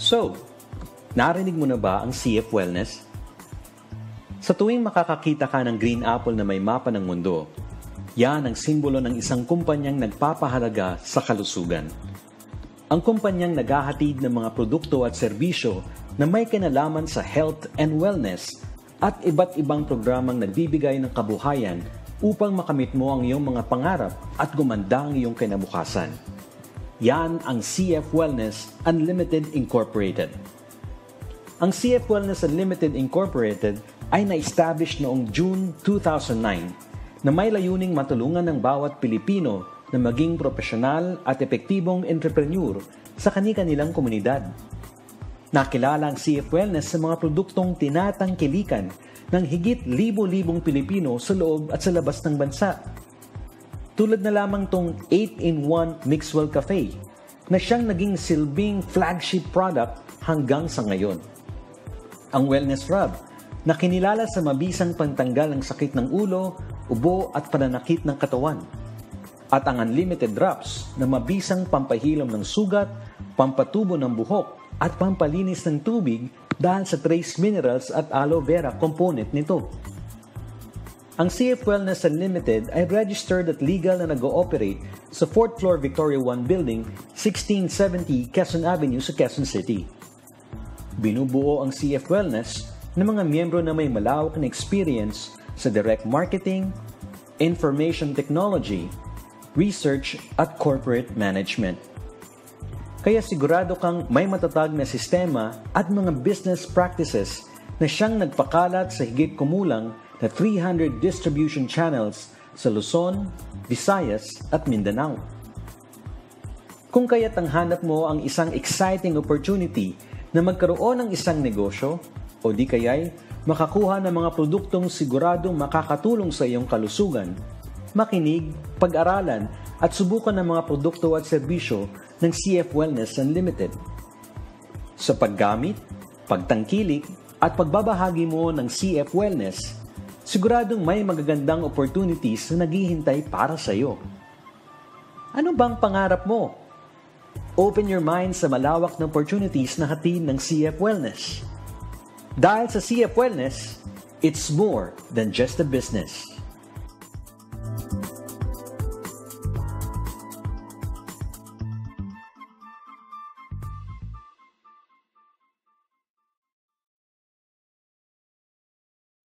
So, narinig mo na ba ang CF Wellness? Sa tuwing makakakita ka ng green apple na may mapa ng mundo, yan ang simbolo ng isang kumpanyang nagpapahalaga sa kalusugan. Ang kumpanyang naghahatid ng mga produkto at serbisyo na may kinalaman sa health and wellness at iba't ibang programang nagbibigay ng kabuhayan upang makamit mo ang iyong mga pangarap at gumanda ang iyong kinabukasan. Yan ang CF Wellness Unlimited Incorporated. Ang CF Wellness Unlimited Incorporated ay na-establish noong June 2009 na may layuning matulungan ng bawat Pilipino na maging profesional at epektibong entrepreneur sa kani-kanilang komunidad. Nakilala ang CF Wellness sa mga produktong tinatangkilikan ng higit libo-libong Pilipino sa loob at sa labas ng bansa. Tulad na lamang tong 8-in-1 Mixwell Cafe na siyang naging silbing flagship product hanggang sa ngayon. Ang Wellness Rub na kinilala sa mabisang pantanggal ng sakit ng ulo, ubo at pananakit ng katawan. At ang Unlimited Drops na mabisang pampahilom ng sugat, pampatubo ng buhok at pampalinis ng tubig dahil sa trace minerals at aloe vera component nito. Ang CF Wellness Unlimited ay registered at legal na nag-ooperate sa 4th floor Victoria 1 Building, 1670 Quezon Avenue sa Quezon City. Binubuo ang CF Wellness ng mga miyembro na may malawak na experience sa direct marketing, information technology, research at corporate management. Kaya sigurado kang may matatag na sistema at mga business practices na siyang nagpakalat sa higit kumulang na 300 distribution channels sa Luzon, Visayas at Mindanao. Kung kaya't ang hanap mo ang isang exciting opportunity na magkaroon ng isang negosyo o di kaya'y makakuha ng mga produktong siguradong makakatulong sa iyong kalusugan, makinig, pag-aralan at subukan ng mga produkto at serbisyo ng CF Wellness Unlimited. Sa paggamit, pagtangkilik at pagbabahagi mo ng CF Wellness, siguradong may magagandang opportunities na naghihintay para sa iyo. Ano bang pangarap mo? Open your mind sa malawak na opportunities na hatid ng CF Wellness. Dahil sa CF Wellness, it's more than just a business.